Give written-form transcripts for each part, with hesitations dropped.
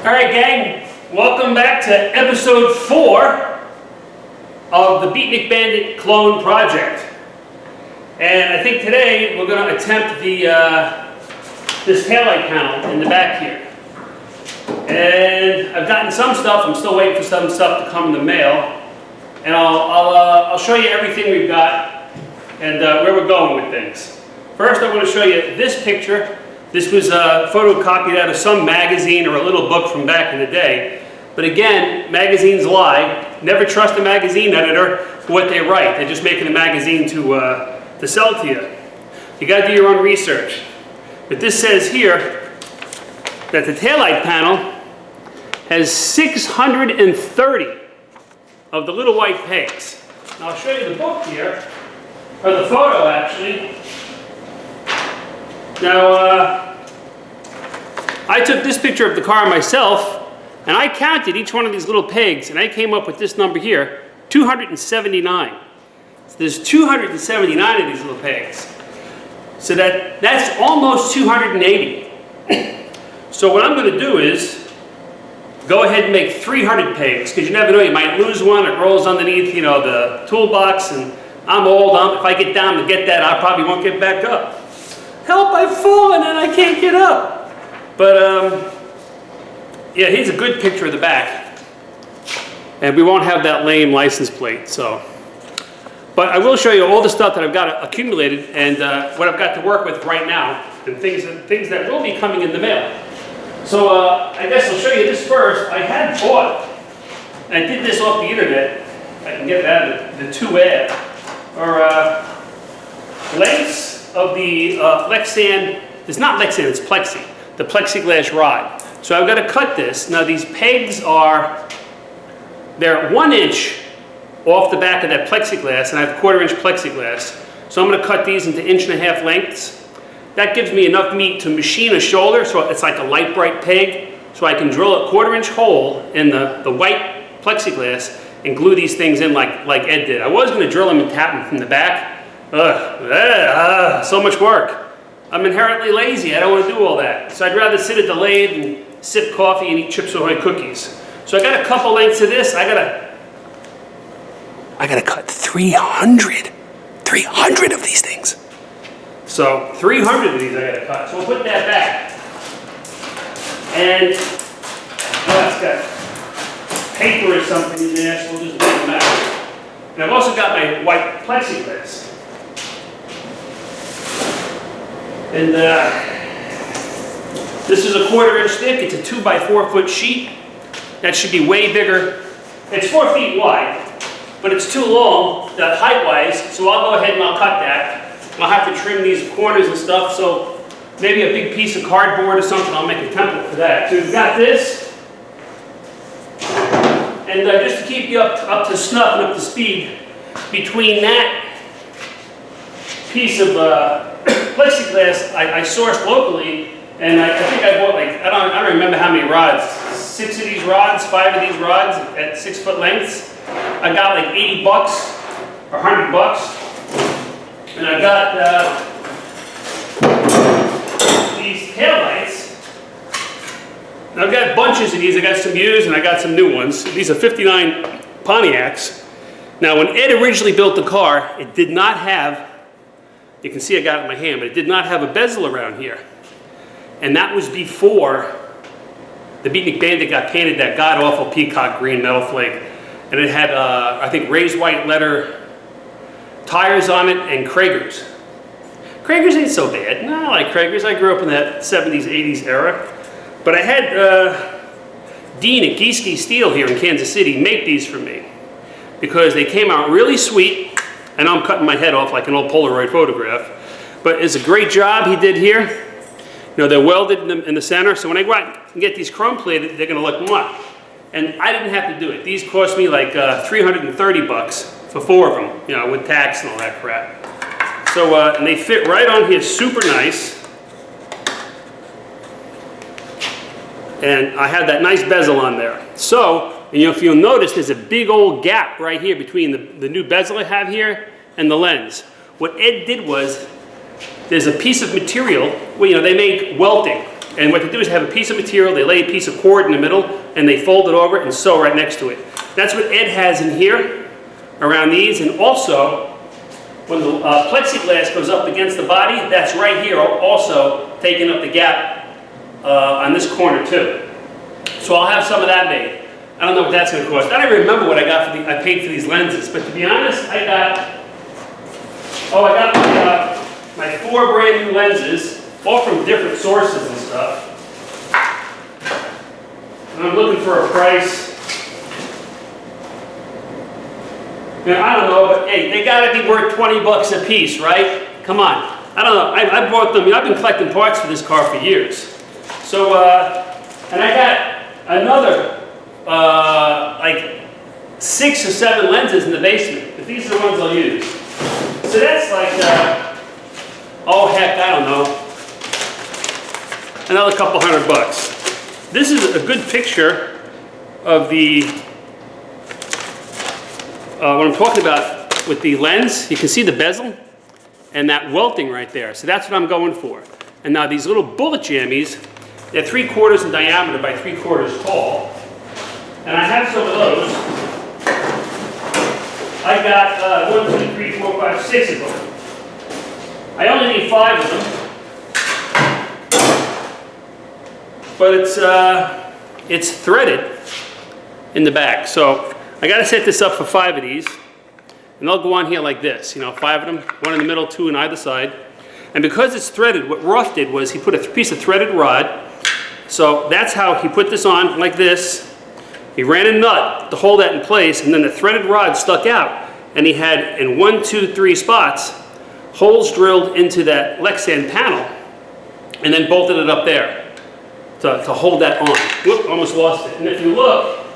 Alright gang, welcome back to episode 4 of the Beatnik Bandit clone project. And I think today we're going to attempt this taillight panel in the back here. And I've gotten some stuff, I'm still waiting for some stuff to come in the mail. And I'll show you everything we've got and where we're going with things. First I want to show you this picture. This was photocopied out of some magazine or a little book from back in the day. But again, magazines lie. Never trust a magazine editor for what they write. They're just making a magazine to sell to you. You got to do your own research. But this says here that the taillight panel has 630 of the little white pegs. Now I'll show you the book here, or the photo actually. Now, I took this picture of the car myself, and I counted each one of these little pegs, and I came up with this number here, 279. So there's 279 of these little pegs. So that's almost 280. So what I'm going to do is go ahead and make 300 pegs, because you never know, you might lose one, it rolls underneath, you know, the toolbox, and I'm old, if I get down to get that, I probably won't get back up. Help, I've fallen and I can't get up. But yeah, here's a good picture of the back. And we won't have that lame license plate, so. But I will show you all the stuff that I've got accumulated and what I've got to work with right now, and things that will be coming in the mail. So I guess I'll show you this first. I had bought, and I did this off the internet, I can get that, the 2ad, or lengths of the Lexan, it's not Lexan, it's Plexi, the plexiglass rod. So I've got to cut this. Now these pegs they're 1 inch off the back of that plexiglass, and I have 1/4 inch plexiglass. So I'm going to cut these into 1.5 inch lengths. That gives me enough meat to machine a shoulder, so it's like a light bright peg, so I can drill a 1/4 inch hole in the white plexiglass and glue these things in like Ed did. I was going to drill them and tap them from the back. So much work. I'm inherently lazy. I don't want to do all that. So I'd rather sit at the lathe and sip coffee and eat Chips Ahoy cookies. So I got a couple lengths of this. I gotta cut 300 of these things. So 300 of these I gotta cut. So we'll put that back. And it's got paper or something in there, so we'll just take them out. And I've also got my white plexiglass. And this is a 1/4 inch thick. It's a 2 by 4 foot sheet. That should be way bigger. It's 4 feet wide, but it's too long, height-wise, so I'll go ahead and I'll cut that. I'll have to trim these corners and stuff, so maybe a big piece of cardboard or something, I'll make a template for that. So we've got this. And just to keep you up to snuff and up to speed, between that piece of plexiglass I sourced locally, and I think I bought like, I don't remember how many rods, 6 of these rods, 5 of these rods at 6 foot lengths. I got like 80 bucks or 100 bucks. And I got these taillights. I've got bunches of these. I got some used and I got some new ones. These are 59 Pontiacs. Now when Ed originally built the car, it did not have, you can see I got it in my hand, but it did not have a bezel around here. And that was before the Beatnik Bandit got painted that god-awful peacock green metal flake. And it had, I think, raised white leather tires on it and Kragers. Kragers ain't so bad. No, I like Kragers. I grew up in that 70s, 80s era. But I had Dean at Gieske Steel here in Kansas City make these for me, because they came out really sweet. I know I'm cutting my head off like an old Polaroid photograph, but it's a great job he did here. You know, they're welded in the center, so when I go out and get these chrome plated, they're going to look mwah. And I didn't have to do it. These cost me like 330 bucks for 4 of them, you know, with tax and all that crap. So, and they fit right on here super nice. And I have that nice bezel on there. So, and if you'll notice, there's a big old gap right here between the new bezel I have here and the lens. What Ed did was, there's a piece of material, well, you know, they make welting. And what they do is have a piece of material, they lay a piece of cord in the middle, and they fold it over and sew right next to it. That's what Ed has in here, around these, and also, when the plexiglass goes up against the body, that's right here, also taking up the gap on this corner too. So I'll have some of that made. I don't know what that's going to cost. I don't even remember what I got for I paid for these lenses, but to be honest, I got my 4 brand new lenses, all from different sources and stuff. And I'm looking for a price. Now, I don't know, but hey, they gotta be worth 20 bucks a piece, right? Come on. I don't know. I bought them. I've been collecting parts for this car for years. So, and I got another, like 6 or 7 lenses in the basement. But these are the ones I'll use. So that's like, oh heck, I don't know, another couple $100. This is a good picture of the, what I'm talking about with the lens. You can see the bezel and that welting right there. So that's what I'm going for. And now these little bullet jammies, they're 3/4 in diameter by 3/4 tall. And I have some of those. I got 1, 2, 3, 4, 5, 6 of them. I only need 5 of them. But it's threaded in the back. So I got to set this up for 5 of these. And they'll go on here like this. You know, 5 of them, 1 in the middle, 2 on either side. And because it's threaded, what Roth did was he put a piece of threaded rod. So that's how he put this on, like this. He ran a nut to hold that in place, and then the threaded rod stuck out. And he had, in 1, 2, 3 spots, holes drilled into that Lexan panel, and then bolted it up there to hold that on. Whoop, almost lost it. And if you look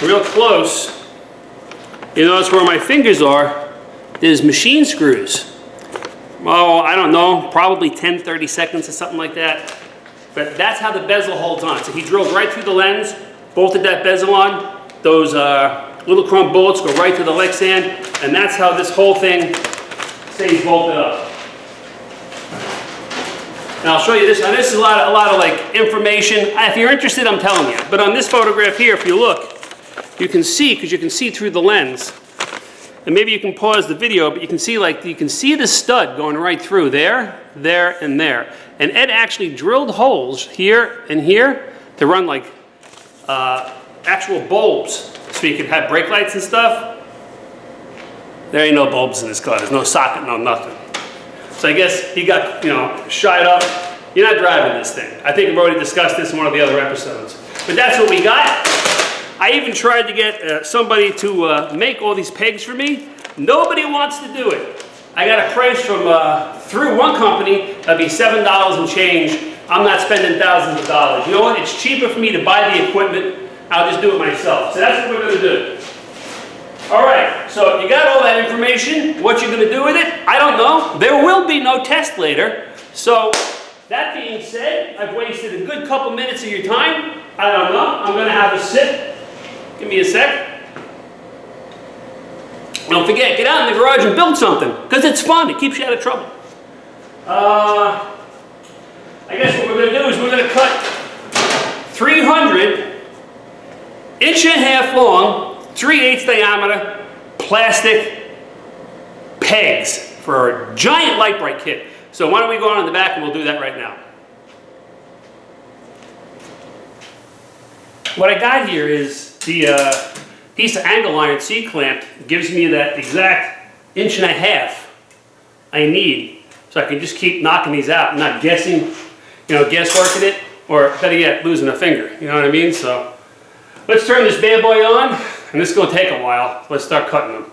real close, you notice where my fingers are, there's machine screws. Oh, I don't know, probably 10, 30 seconds or something like that. But that's how the bezel holds on. So he drilled right through the lens, bolted that bezel on. Those little chrome bullets go right to the Lexan, and that's how this whole thing stays bolted up. And I'll show you this. Now this is a lot of like information. If you're interested, I'm telling you. But on this photograph here, if you look, you can see, because you can see through the lens. And maybe you can pause the video, but you can see the stud going right through there, there, and there. And Ed actually drilled holes here and here to run like actual bulbs, so you could have brake lights and stuff. There ain't no bulbs in this car. There's no socket, no nothing. So I guess he got, you know, shied up. You're not driving this thing. I think we've already discussed this in one of the other episodes. But that's what we got. I even tried to get somebody to make all these pegs for me. Nobody wants to do it. I got a price from through one company, that'd be $7 and change. I'm not spending thousands of dollars. You know what? It's cheaper for me to buy the equipment. I'll just do it myself. So that's what we're going to do. All right, so you got all that information. What you're going to do with it, I don't know. There will be no test later. So that being said, I've wasted a good couple minutes of your time. I don't know. I'm going to have a sip. Give me a sec. Don't forget, get out in the garage and build something, because it's fun. It keeps you out of trouble. I guess what we're going to do is we're going to cut 300 1.5 long, 3/8 diameter plastic pegs for a giant light bright kit. So why don't we go on in the back and we'll do that right now. What I got here is the piece of angle iron C-clamp. Gives me that exact 1.5 I need, so I can just keep knocking these out. I'm not guessing, guessworking it, or better yet, losing a finger. You know what I mean? So let's turn this bad boy on, and this is going to take a while. Let's start cutting them.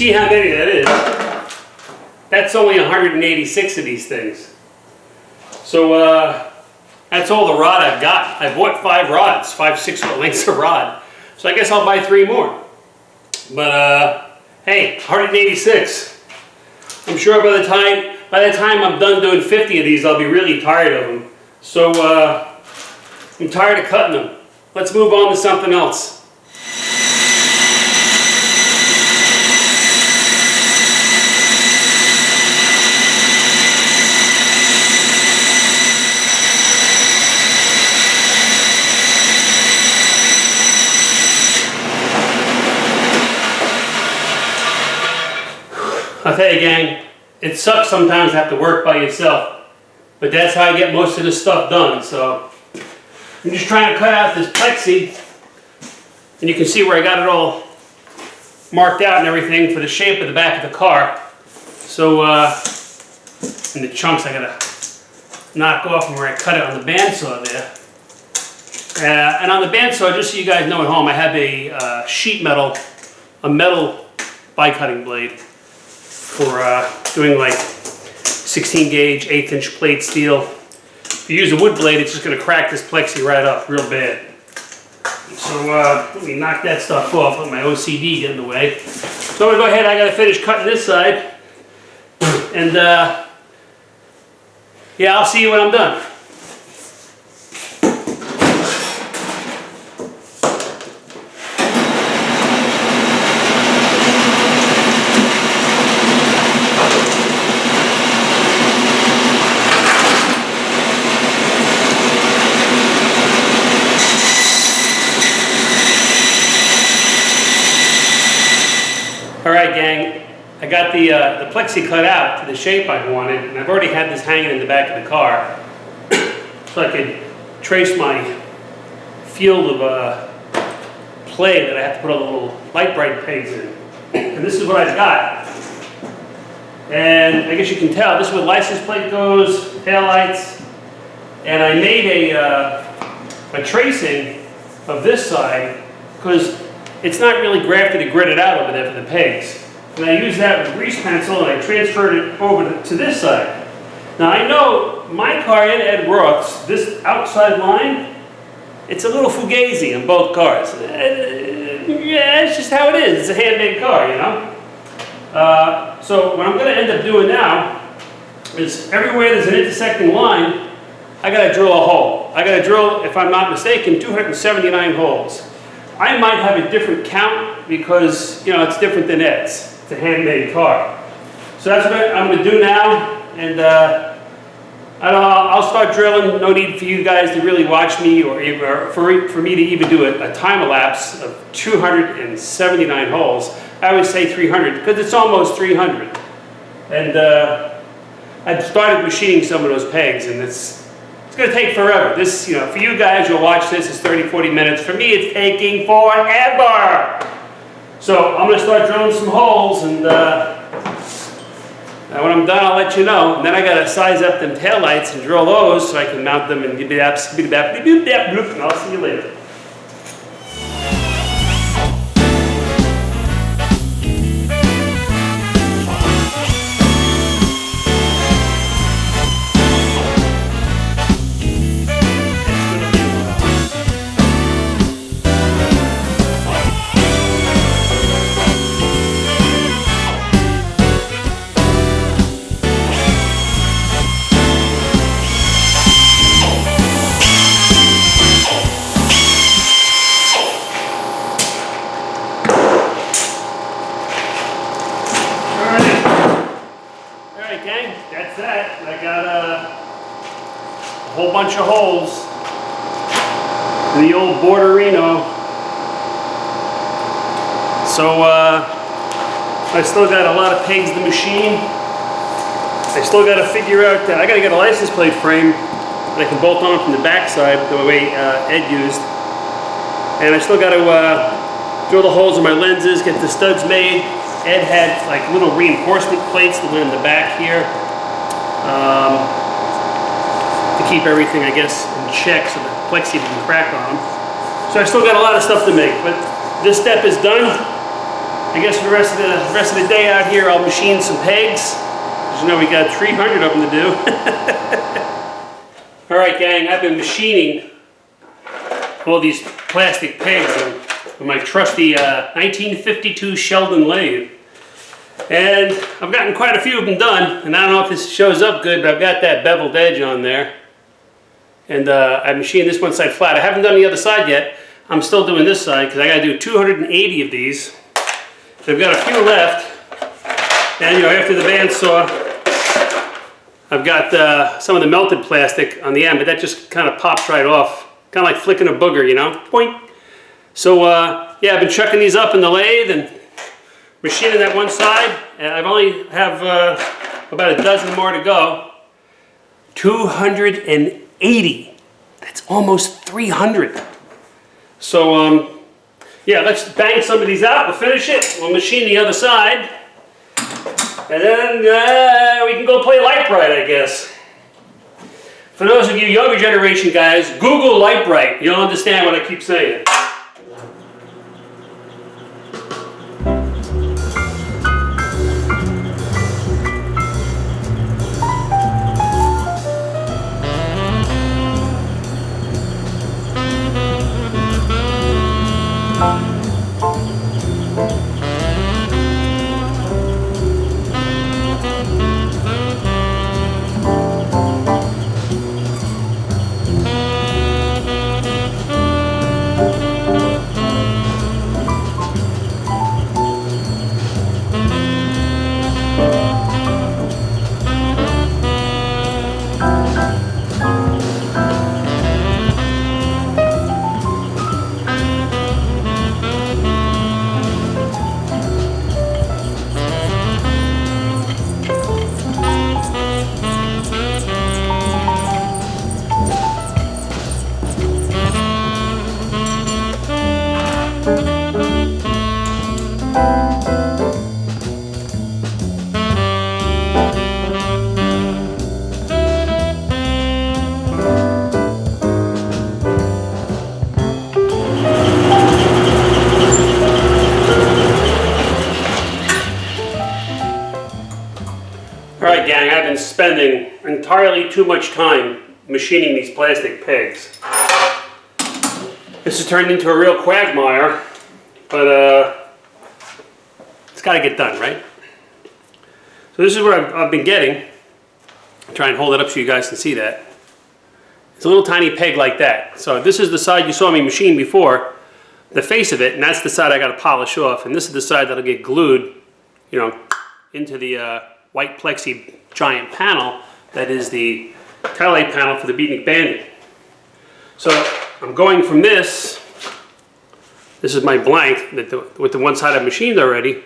see how many that is. That's only 186 of these things. So that's all the rod I've got. I bought 5 rods, 5 6-foot lengths of rod. So I guess I'll buy 3 more. But hey, 186. I'm sure by the time I'm done doing 50 of these, I'll be really tired of them. So I'm tired of cutting them. Let's move on to something else. I'll tell you, gang, it sucks sometimes to have to work by yourself, but that's how I get most of this stuff done. So I'm just trying to cut out this plexi, and you can see where I got it all marked out and everything for the shape of the back of the car. So, and the chunks I gotta knock off from where I cut it on the bandsaw there. And on the bandsaw, just so you guys know at home, I have a sheet metal, a metal die-cutting blade for doing like 16 gauge, 1/8 inch plate steel. If you use a wood blade, it's just going to crack this plexi right up real bad. So let me knock that stuff off, let my OCD get in the way. So I'm going to go ahead, I got to finish cutting this side. And yeah, I'll see you when I'm done. Alright gang, I got the plexi cut out to the shape I wanted, and I've already had this hanging in the back of the car so I could trace my field of play that I have to put all the little light bright pegs in. And this is what I've got. And I guess you can tell, this is where the license plate goes, taillights, and I made a tracing of this side because it's not really grafted and gridded out over there for the pegs. And I used that with grease pencil and I transferred it over to this side. Now I know my car and Ed Roth's, this outside line, it's a little fugazi in both cars. Yeah, it's just how it is. It's a handmade car, you know? So what I'm going to end up doing now is everywhere there's an intersecting line, I got to drill a hole. I got to drill, if I'm not mistaken, 279 holes. I might have a different count because, you know, it's different than Ed's. It's a handmade car. So that's what I'm going to do now, and I'll start drilling. No need for you guys to really watch me or for me to even do a time lapse of 279 holes. I always say 300 because it's almost 300. And I've started machining some of those pegs, and it's going to take forever. This, you know, for you guys, you'll watch this, it's 30, 40 minutes. For me, it's taking forever. So I'm going to start drilling some holes, and when I'm done, I'll let you know. And then I got to size up them taillights and drill those so I can mount them and I'll see you later. That's that. I got a whole bunch of holes in the old Borderino. So I still got a lot of pegs to machine. I still got to figure out that I got to get a license plate frame that I can bolt on from the back side the way Ed used. And I still got to drill the holes in my lenses, get the studs made. Ed had like little reinforcement plates that went in the back here to keep everything, I guess, in check so the plexi didn't crack on them. So I still got a lot of stuff to make, but this step is done, I guess for the rest of the day out here, I'll machine some pegs. As you know, we got 300 of them to do. All right, gang, I've been machining all these plastic pegs with my trusty 1952 Sheldon lathe. And I've gotten quite a few of them done, and I don't know if this shows up good, but I've got that beveled edge on there. And I machined this one side flat. I haven't done the other side yet. I'm still doing this side because I got to do 280 of these. I've got a few left, and you know, after the bandsaw, I've got some of the melted plastic on the end, but that just kind of pops right off, kind of like flicking a booger, you know, point. So yeah, I've been chucking these up in the lathe and machining that one side, and I've only have about a dozen more to go. 280. That's almost 300. So yeah, let's bang some of these out. We'll finish it. We'll machine the other side, and then we can go play Light Bright, I guess. For those of you younger generation guys, Google Light Bright. You'll understand what I keep saying. Alright gang, I've been spending entirely too much time machining these plastic pegs. This has turned into a real quagmire, but it's got to get done, right? So this is what I've been getting. I'll try and hold it up so you guys can see that. It's a little tiny peg like that. So this is the side you saw me machine before, the face of it, and that's the side I got to polish off, and this is the side that'll get glued, you know, into the white plexi giant panel that is the taillight panel for the Beatnik Bandit. So I'm going from this is my blank with the one side I've machined already,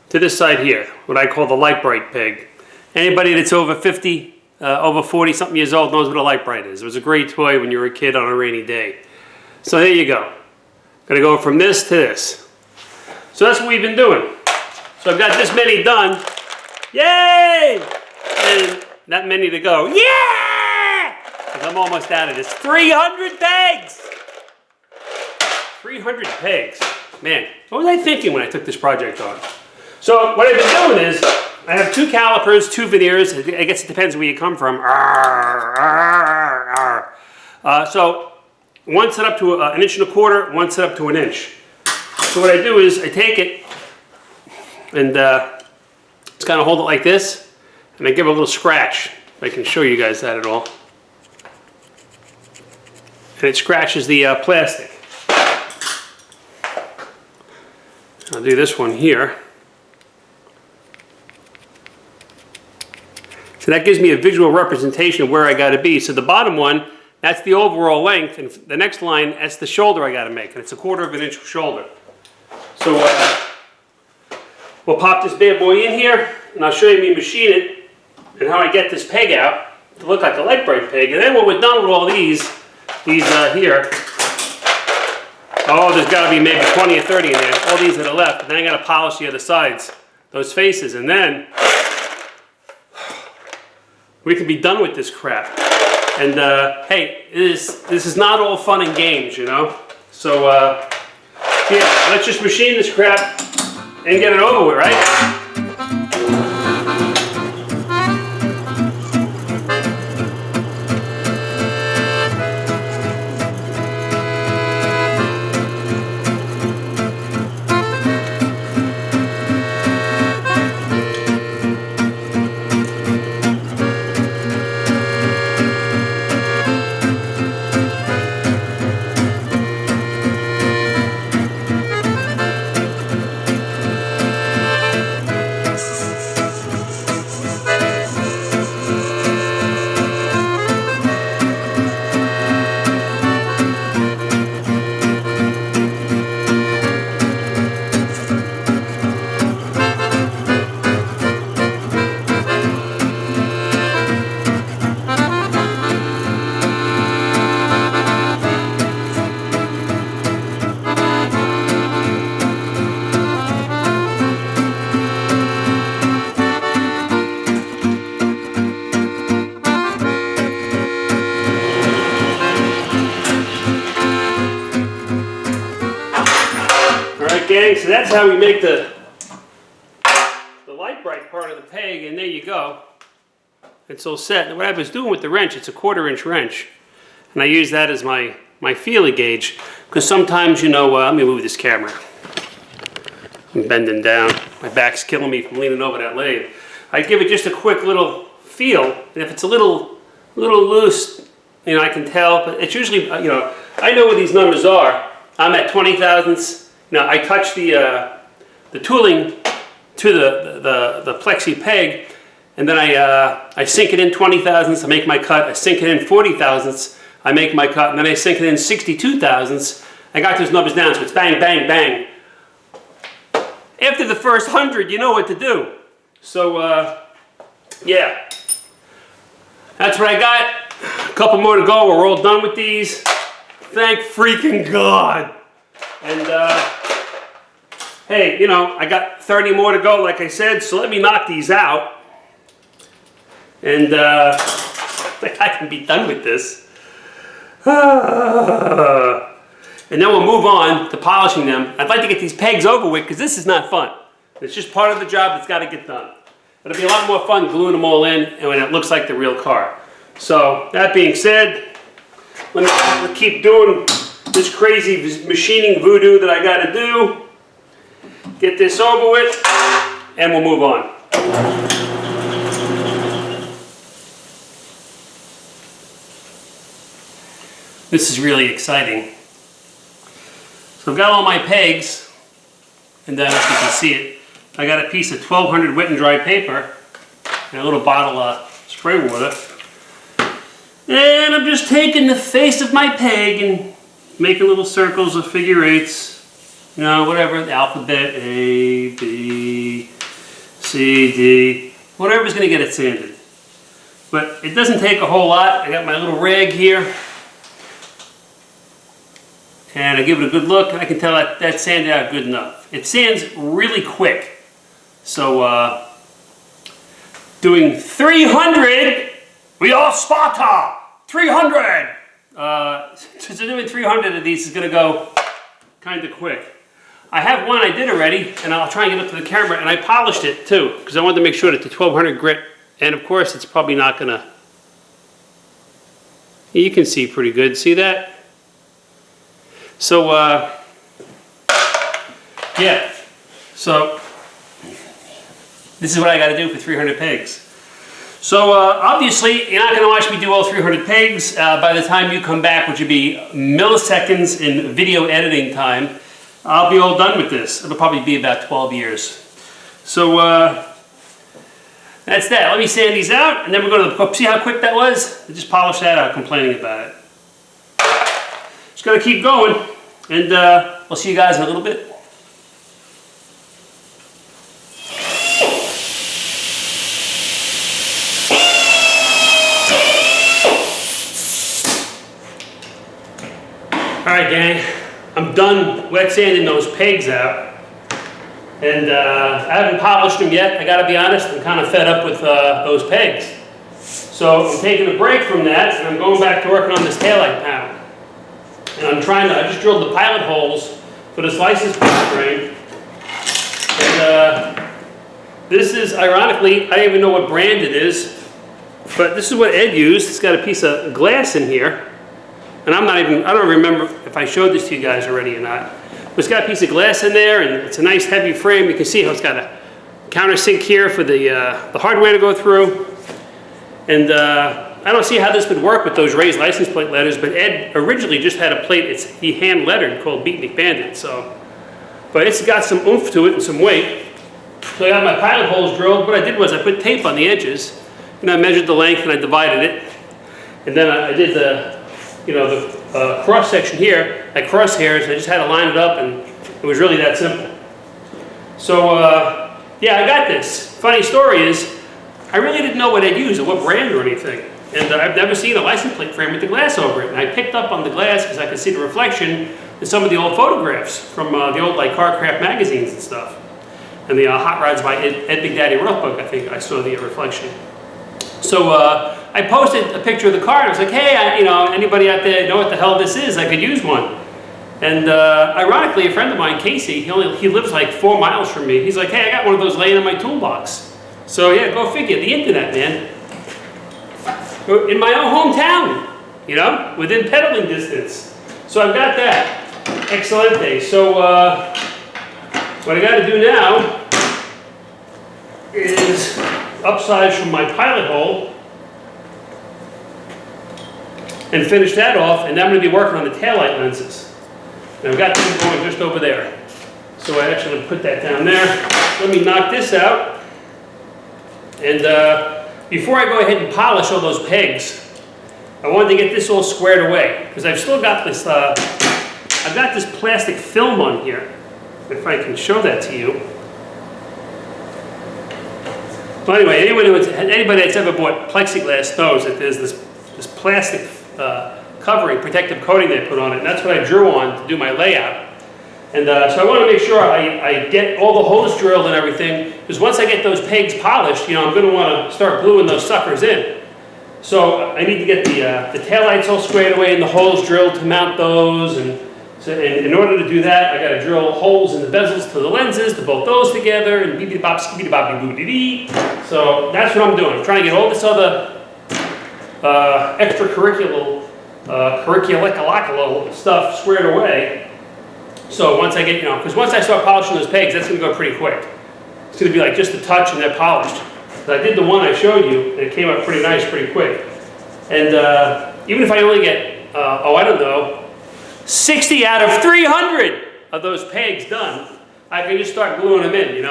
to this side here, what I call the Light Bright peg. Anybody that's over 50, over 40 something years old knows what a Light Bright is. It was a great toy when you were a kid on a rainy day. So there you go. Gonna go from this to this. So that's what we've been doing. So I've got this many done. Yay! And that many to go. Yeah! Because I'm almost out of this. 300 pegs! 300 pegs. Man, what was I thinking when I took this project on? So what I've been doing is, I have 2 calipers, 2 veneers. I guess it depends where you come from. So one set up to 1.25 inches, one set up to 1 inch. So what I do is I take it and just kind of hold it like this, and I give it a little scratch. If I can show you guys that at all. And it scratches the plastic. I'll do this one here. So that gives me a visual representation of where I got to be. So the bottom one, that's the overall length, and the next line, that's the shoulder I got to make, and it's 1/4 inch shoulder. So we'll pop this bad boy in here, and I'll show you me machine it, and how I get this peg out to look like a Light Bright peg. And then when we're done with all these here, oh, there's got to be maybe 20 or 30 in there, all these that are left, and then I got to polish the other sides, those faces, and then we can be done with this crap. And hey, this is not all fun and games, you know? So yeah, let's just machine this crap and get it over with, right? Gang, so that's how we make the light bright part of the peg, and there you go. It's all set. And what I was doing with the wrench, it's a 1/4-inch wrench, and I use that as my feeler gauge, because sometimes, you know, let me move this camera. I'm bending down. My back's killing me from leaning over that lathe. I give it just a quick little feel, and if it's a little loose, you know, I can tell. But it's usually, you know, I know what these numbers are. I'm at 20 thousandths. Now I touch the tooling to the plexi peg, and then I sink it in 20 thousandths, I make my cut. I sink it in 40 thousandths, I make my cut, and then I sink it in 62 thousandths. I got those numbers down, so it's bang, bang, bang. After the first 100, you know what to do. So yeah, that's what I got. A couple more to go. We're all done with these. Thank freaking God. And hey, you know, I got 30 more to go, like I said, so let me knock these out. And I can be done with this. And then we'll move on to polishing them. I'd like to get these pegs over with, because this is not fun. It's just part of the job that's got to get done. It'll be a lot more fun gluing them all in and when it looks like the real car. So, that being said, let me keep doing this crazy machining voodoo that I got to do. Get this over with, and we'll move on. This is really exciting. So I've got all my pegs, and then if you can see it, I got a piece of 1200 wet and dry paper, and a little bottle of spray water. And I'm just taking the face of my peg and making little circles of figure eights. You know, whatever, the alphabet, A, B, C, D, whatever's going to get it sanded. But it doesn't take a whole lot. I got my little rag here. And I give it a good look, and I can tell that that's sanded out good enough. It sands really quick. So, doing 300, we are Sparta! 300! So doing 300 of these is going to go kind of quick. I have one I did already, and I'll try and get up to the camera, and I polished it too, because I wanted to make sure that the 1200 grit, and of course it's probably not going to, you can see pretty good, see that? So, yeah, so this is what I got to do for 300 pegs. So obviously you're not going to watch me do all 300 pegs by the time you come back, which would be milliseconds in video editing time. I'll be all done with this. It'll probably be about 12 years. So that's that. Let me sand these out, and then we're going to see how quick that was. Just polish that out, complaining about it. Just got to keep going, and we'll see you guys in a little bit. Alright gang, I'm done wet sanding those pegs out, and I haven't polished them yet. I gotta be honest, I'm kind of fed up with those pegs. So I'm taking a break from that, and I'm going back to working on this taillight panel. And I just drilled the pilot holes for this license plate frame. And this is, ironically, I don't even know what brand it is, but this is what Ed used. It's got a piece of glass in here. And I don't remember if I showed this to you guys already or not. But it's got a piece of glass in there, and it's a nice heavy frame. You can see how it's got a countersink here for the hardware to go through. And I don't see how this would work with those raised license plate letters, but Ed originally just had a plate he hand lettered called Beatnik Bandit. So, but it's got some oomph to it and some weight. So I got my pilot holes drilled. What I did was I put tape on the edges, and I measured the length and I divided it. And then I did the cross section here, like crosshairs. I just had to line it up, and it was really that simple. So yeah, I got this. Funny story is, I really didn't know what I'd use or what brand or anything. And I've never seen a license plate frame with the glass over it. And I picked up on the glass because I could see the reflection in some of the old photographs from the old like Carcraft magazines and stuff. And the Hot Rods by Ed Big Daddy Roth book, I think I saw the reflection. So I posted a picture of the car, and I was like, hey, anybody out there know what the hell this is? I could use one. And ironically, a friend of mine, Casey, he lives like 4 miles from me. He's like, hey, I got one of those laying in my toolbox. So yeah, go figure. The internet, man. In my own hometown, within pedaling distance. So I've got that. Excelente. So what I got to do now is upsize from my pilot hole and finish that off, and then I'm going to be working on the taillight lenses. And I've got them going just over there. So I actually put that down there. Let me knock this out. And before I go ahead and polish all those pegs, I wanted to get this all squared away, because I've still got this, I've got this plastic film on here, if I can show that to you. Well, anyway, anybody that's ever bought plexiglass knows that there's this plastic covering, protective coating they put on it, and that's what I drew on to do my layout. And so I want to make sure I get all the holes drilled and everything, because once I get those pegs polished, I'm going to want to start gluing those suckers in. So I need to get the taillights all squared away and the holes drilled to mount those. And so in order to do that, I got to drill holes in the bezels to the lenses to bolt those together and beep-bop, skibidi-bop, boo-dee-dee. So that's what I'm doing. I'm trying to get all this other extracurricular stuff squared away. So once I get, because once I start polishing those pegs, that's going to go pretty quick. It's going to be like just a touch and they're polished. But I did the one I showed you, and it came out pretty nice, pretty quick. And even if I only get, I don't know, 60 out of 300 of those pegs done, I can just start gluing them in,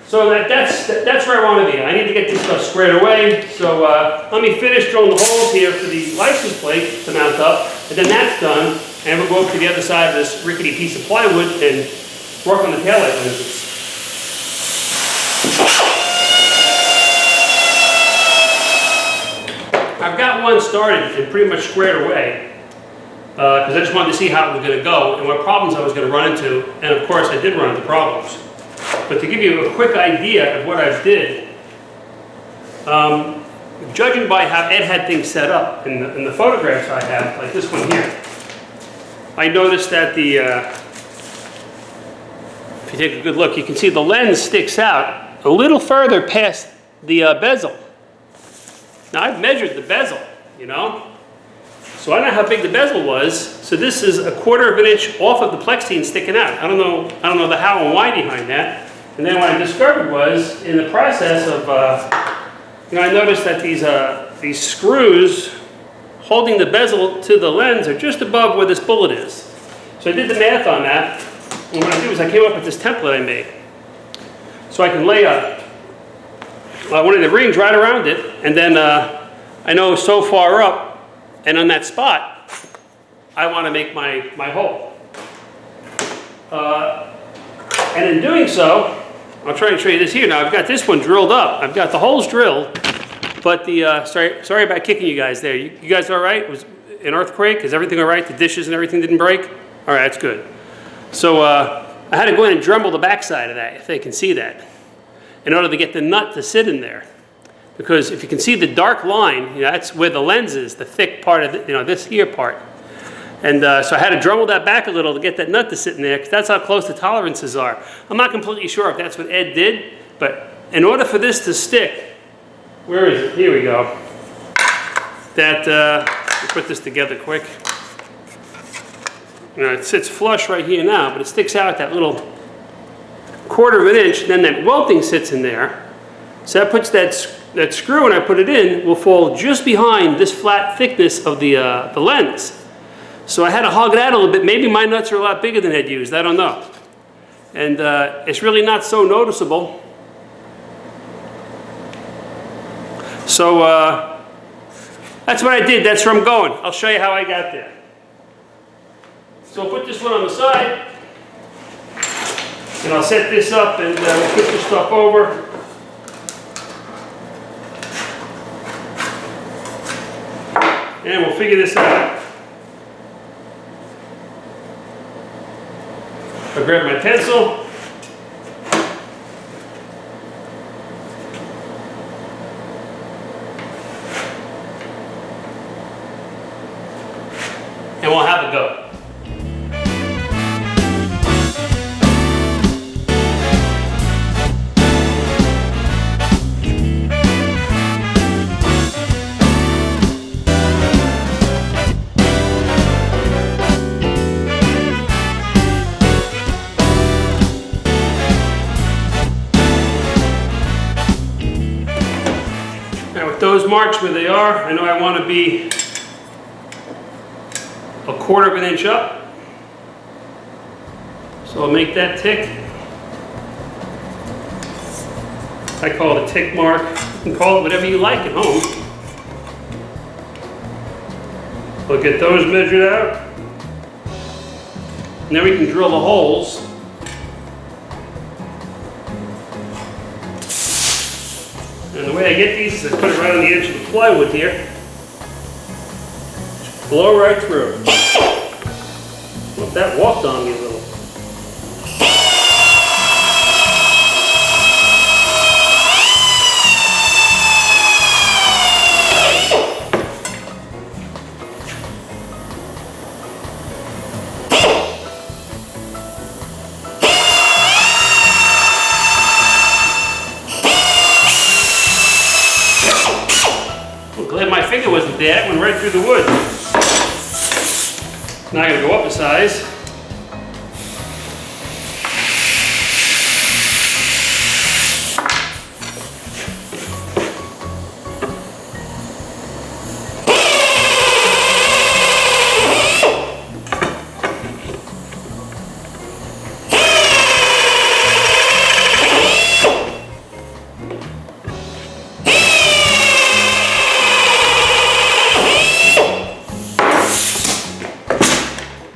So that's where I want to be. I need to get this stuff squared away. So let me finish drilling the holes here for the license plate to mount up, and then that's done. And we'll go up to the other side of this rickety piece of plywood and work on the taillight lenses. I've got one started and pretty much squared away because I just wanted to see how it was going to go and what problems I was going to run into. And of course I did run into problems. But to give you a quick idea of what I did, judging by how Ed had things set up in the photographs I have, like this one here, I noticed that if you take a good look, you can see the lens sticks out a little further past the bezel. Now I've measured the bezel, so I know how big the bezel was. So this is 1/4 of an inch off of the plexine sticking out. I don't know the how and why behind that. And then what I discovered was in the process of, I noticed that these screws holding the bezel to the lens are just above where this bullet is. So I did the math on that, and what I did was I came up with this template I made. So I can lay one of the rings right around it, and then I know so far up, and on that spot, I want to make my hole. And in doing so, I'll try and show you this here. Now I've got this one drilled up. I've got the holes drilled. But sorry about kicking you guys there. You guys all right? Was an earthquake? Is everything all right? The dishes and everything didn't break? All right, that's good. So I had to go in and Dremel the backside of that, if they can see that, in order to get the nut to sit in there. Because if you can see the dark line, that's where the lens is, the thick part of this here part. And so I had to Dremel that back a little to get that nut to sit in there, because that's how close the tolerances are. I'm not completely sure if that's what Ed did, but in order for this to stick, where is it? Here we go. That, let me put this together quick. You know, it sits flush right here now, but it sticks out that little 1/4 of an inch, and then that welting sits in there. So that puts that screw, when I put it in, will fall just behind this flat thickness of the lens. So I had to hog it out a little bit. Maybe my nuts are a lot bigger than I'd used, I don't know. And it's really not so noticeable. So that's what I did, that's where I'm going. I'll show you how I got there. So I'll put this one on the side, and I'll set this up, and we'll put this stuff over. And we'll figure this out. I'll grab my pencil. And we'll have a go. Those marks where they are, I know I want to be a 1/4 of an inch up. So I'll make that tick. I call it a tick mark. You can call it whatever you like at home. We'll get those measured out. And then we can drill the holes. And the way I get these is I put it right on the edge of the plywood here. Just blow right through. Well, that walked on me a little. Glad my finger wasn't there, it went right through the wood. Now I'm going to go up a size.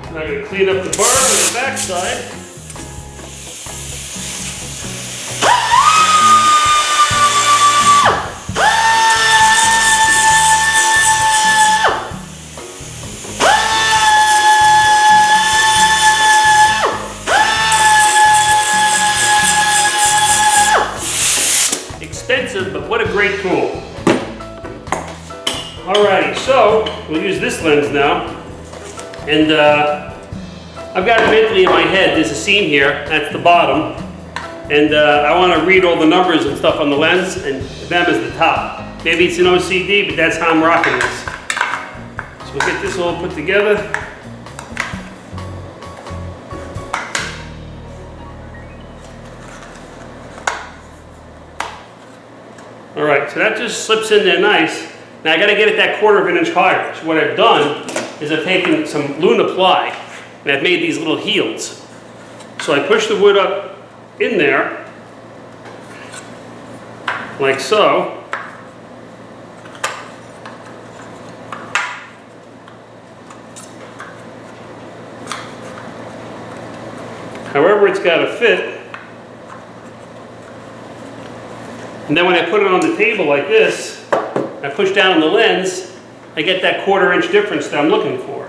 I'm going to clean up the barb on the back side. Expensive, but what a great tool. Alrighty, so we'll use this lens now. And I've got it mentally in my head, there's a seam here, that's the bottom. And I want to read all the numbers and stuff on the lens, and them is the top. Maybe it's an OCD, but that's how I'm rocking this. So we'll get this all put together. Alright, so that just slips in there nice. Now I got to get it that 1/4 of an inch higher. So what I've done is I've taken some Luna ply and I've made these little heels. So I push the wood up in there, like so. However it's got to fit. And then when I put it on the table like this, I push down on the lens, I get that 1/4 inch difference that I'm looking for.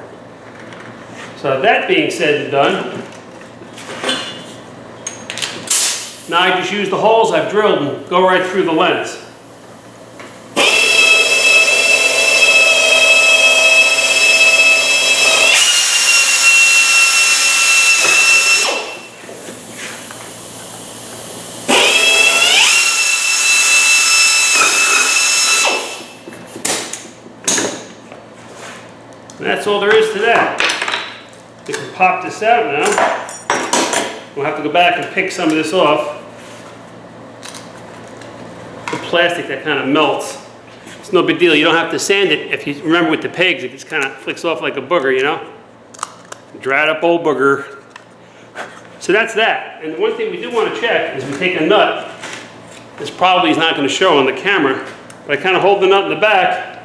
So that being said and done, now I just use the holes I've drilled and go right through the lens. that's all there is to that. We can pop this out now. We'll have to go back and pick some of this off. The plastic that kind of melts. It's no big deal. You don't have to sand it. If you remember with the pegs, it just kind of flicks off like a booger, you know? Dried up old booger. So that's that. And the one thing we do want to check is we take a nut. This probably is not going to show on the camera, but I kind of hold the nut in the back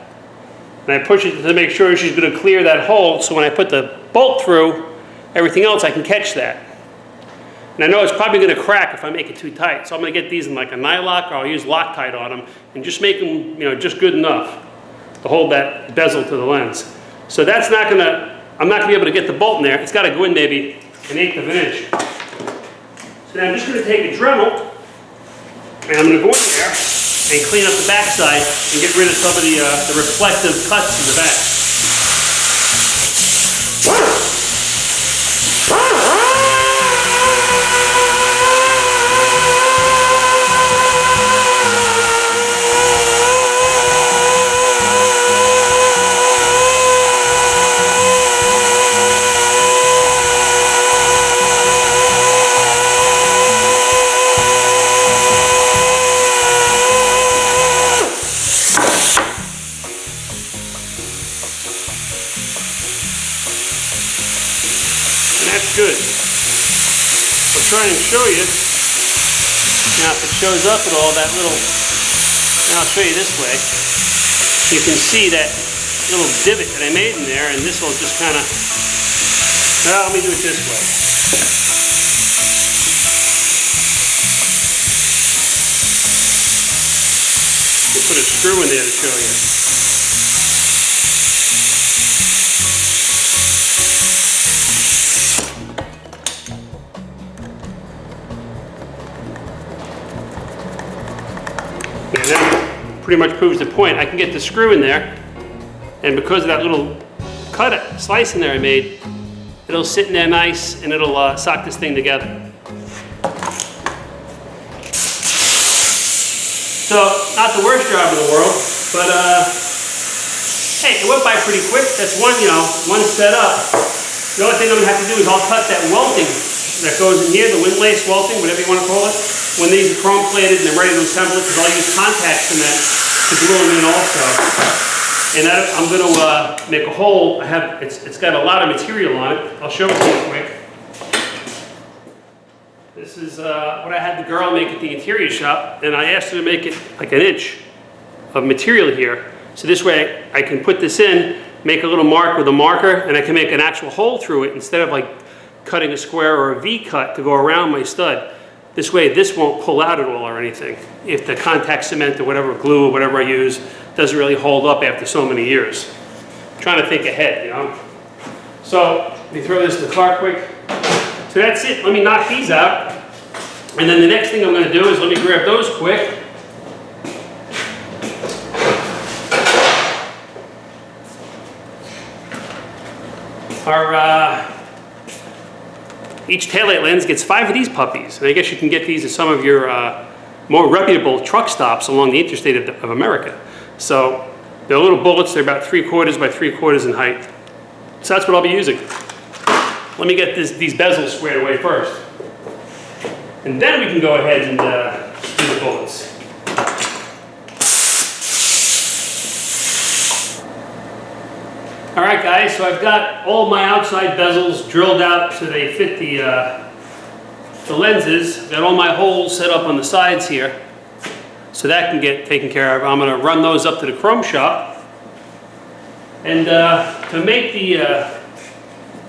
and I push it to make sure she's going to clear that hole, so when I put the bolt through, everything else I can catch that. And I know it's probably going to crack if I make it too tight, so I'm going to get these in like a nylock, or I'll use Loctite on them and just make them, you know, just good enough to hold that bezel to the lens. So that's not going to, I'm not going to be able to get the bolt in there. It's got to go in maybe 1/8 of an inch. So now I'm just going to take a Dremel and I'm going to go in there and clean up the backside and get rid of some of the reflective cuts in the back. Good. I'll try and show you. Now if it shows up at all, that little, now I'll show you this way. You can see that little divot that I made in there, and this will just kind of, well, let me do it this way. We'll put a screw in there to show you. And that pretty much proves the point. I can get the screw in there, and because of that little cut, slice in there I made, it'll sit in there nice and it'll sock this thing together. So, not the worst job in the world, but hey, it went by pretty quick. That's one, you know, one set up. The only thing I'm gonna have to do is I'll cut that welting that goes in here, the windlace welting, whatever you want to call it. When these are chrome plated and they're ready to assemble it, because I'll use contact cement to glue them in also. And I'm going to make a hole. It's got a lot of material on it. I'll show it to you quick. This is what I had the girl make at the interior shop, and I asked her to make it like 1 inch of material here. So this way I can put this in, make a little mark with a marker, and I can make an actual hole through it instead of like cutting a square or a V cut to go around my stud. This way, this won't pull out at all or anything. If the contact cement or whatever glue or whatever I use doesn't really hold up after so many years. I'm trying to think ahead, you know. So, let me throw this in the car quick. So that's it. Let me knock these out. And then the next thing I'm going to do is let me grab those quick. Each taillight lens gets 5 of these puppies, and I guess you can get these at some of your more reputable truck stops along the interstate of America. So they're little bullets. They're about 3/4 by 3/4 in height. So that's what I'll be using. Let me get these bezels squared away first, and then we can go ahead and do the bullets. All right, guys, so I've got all my outside bezels drilled out so they fit the lenses. Got all my holes set up on the sides here, so that can get taken care of. I'm going to run those up to the chrome shop, and to make the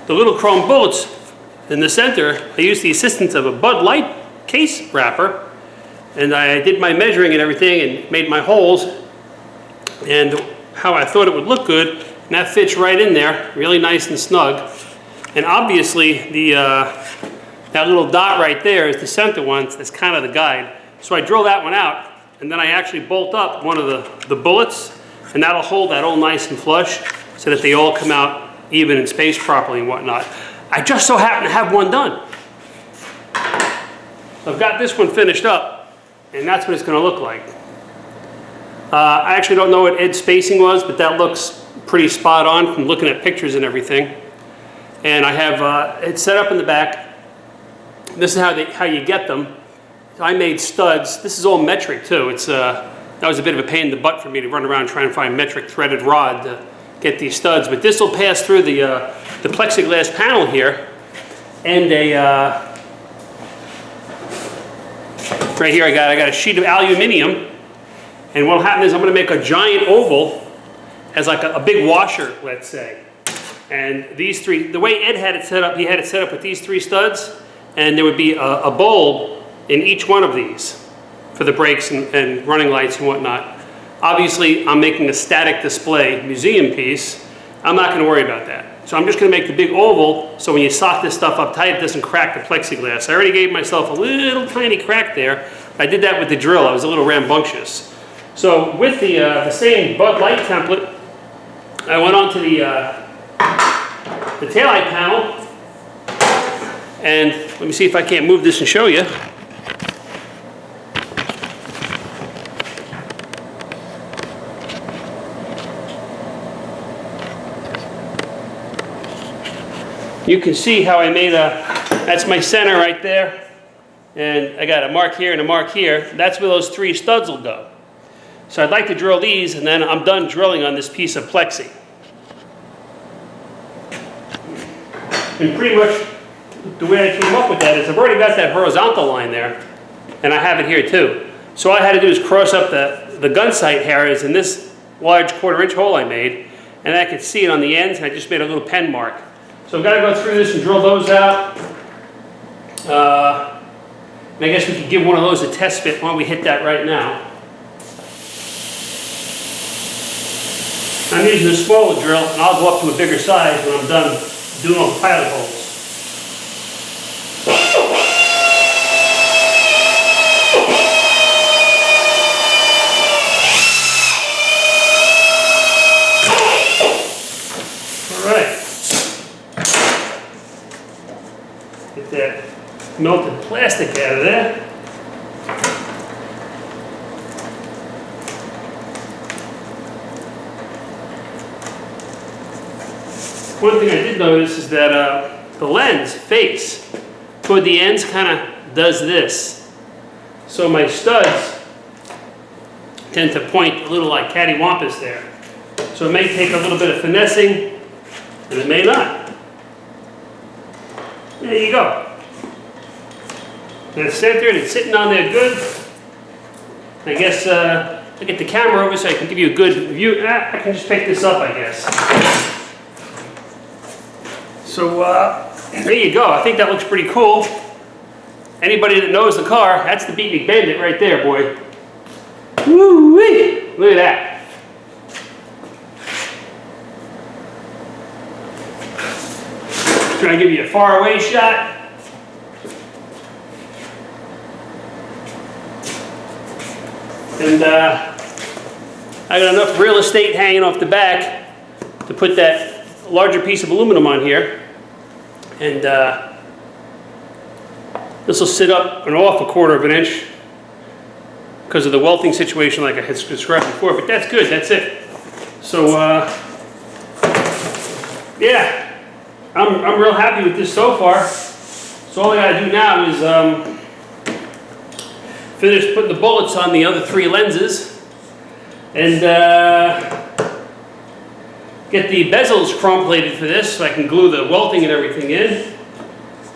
little chrome bullets in the center, I used the assistance of a Bud Light case wrapper, and I did my measuring and everything and made my holes and how I thought it would look good. And that fits right in there, really nice and snug. And obviously, that little dot right there is the center one. That's kind of the guide. So I drill that one out, and then I actually bolt up one of the bullets, and that'll hold that all nice and flush so that they all come out even and spaced properly and whatnot. I just so happen to have one done. So I've got this one finished up, and that's what it's going to look like. I actually don't know what Ed's spacing was, but that looks pretty spot on from looking at pictures and everything. And I have it set up in the back. This is how you get them. I made studs. This is all metric too. It's that was a bit of a pain in the butt for me to run around trying to find metric threaded rod to get these studs. But this will pass through the plexiglass panel here, and right here I got a sheet of aluminum. And what'll happen is I'm going to make a giant oval as like a big washer, let's say. And these three, the way Ed had it set up, he had it set up with these 3 studs, and there would be a bulb in each one of these for the brakes and running lights and whatnot. Obviously, I'm making a static display museum piece. I'm not going to worry about that. So I'm just going to make the big oval so when you sock this stuff up tight, it doesn't crack the plexiglass. I already gave myself a little tiny crack there. I did that with the drill. I was a little rambunctious. So with the same Bud Light template, I went on to the taillight panel, and let me see if I can't move this and show you. You can see how I made that's my center right there, and I got a mark here and a mark here. That's where those 3 studs will go. So I'd like to drill these, and then I'm done drilling on this piece of plexi. And pretty much the way I came up with that is I've already got that horizontal line there, and I have it here too. So all I had to do is cross up the gun sight areas in this large 1/4-inch hole I made, and I could see it on the ends, and I just made a little pen mark. So I've got to go through this and drill those out. And I guess we could give one of those a test fit. Why don't we hit that right now? I'm using a smaller drill, and I'll go up to a bigger size when I'm done doing all the pilot holes. All right. Get that melted plastic out of there. One thing I did notice is that the lens face toward the ends kind of does this. So my studs tend to point a little like cattywampus there. So it may take a little bit of finessing, and it may not. There you go. And it's centered, it's sitting on there good. I guess I'll get the camera over so I can give you a good view. I can just pick this up, I guess. So there you go. I think that looks pretty cool. Anybody that knows the car, that's the Beatnik Bandit right there, boy. Woo-wee! Look at that. Trying to give you a far away shot. And I got enough real estate hanging off the back to put that larger piece of aluminum on here. And this will sit up and off a 1/4 inch because of the welting situation like I had described before, but that's good, that's it. So yeah, I'm real happy with this so far. So all I gotta do now is finish putting the bullets on the other 3 lenses and get the bezels chrome plated for this so I can glue the welting and everything in.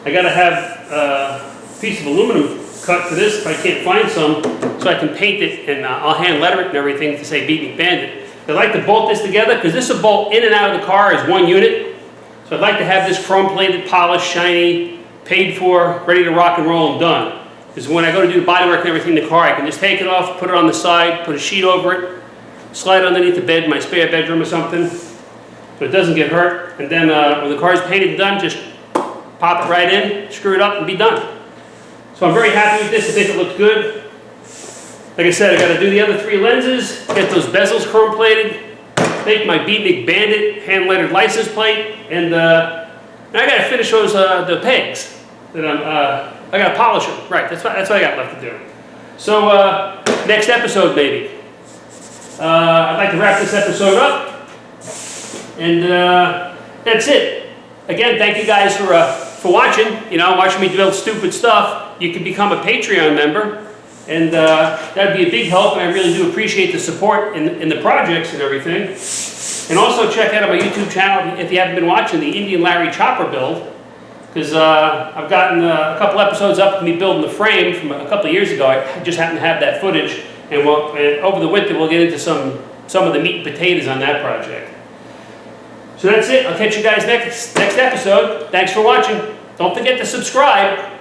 I gotta have a piece of aluminum cut for this if I can't find some, so I can paint it and I'll hand letter it and everything to say Beatnik Bandit. I'd like to bolt this together because this will bolt in and out of the car as one unit. So I'd like to have this chrome plated, polished, shiny, paid for, ready to rock and roll and done. Because when I go to do the bodywork and everything in the car, I can just take it off, put it on the side, put a sheet over it, slide it underneath the bed in my spare bedroom or something, so it doesn't get hurt. And then when the car is painted and done, just pop it right in, screw it up, and be done. So I'm very happy with this. I think it looks good. Like I said, I got to do the other 3 lenses, get those bezels chrome plated, make my Beatnik Bandit hand lettered license plate, and I got to finish those the pegs. That I got to polish them. Right, that's what I got left to do. So next episode maybe. I'd like to wrap this episode up. And that's it. Again, thank you guys for watching. You know, watching me build stupid stuff. You can become a Patreon member, and that'd be a big help. And I really do appreciate the support in the projects and everything. And also check out my YouTube channel if you haven't been watching the Indian Larry chopper build, because I've gotten a couple episodes up of me building the frame from a couple of years ago. I just happen to have that footage, and over the winter we'll get into some of the meat and potatoes on that project. So that's it. I'll catch you guys next episode. Thanks for watching. Don't forget to subscribe.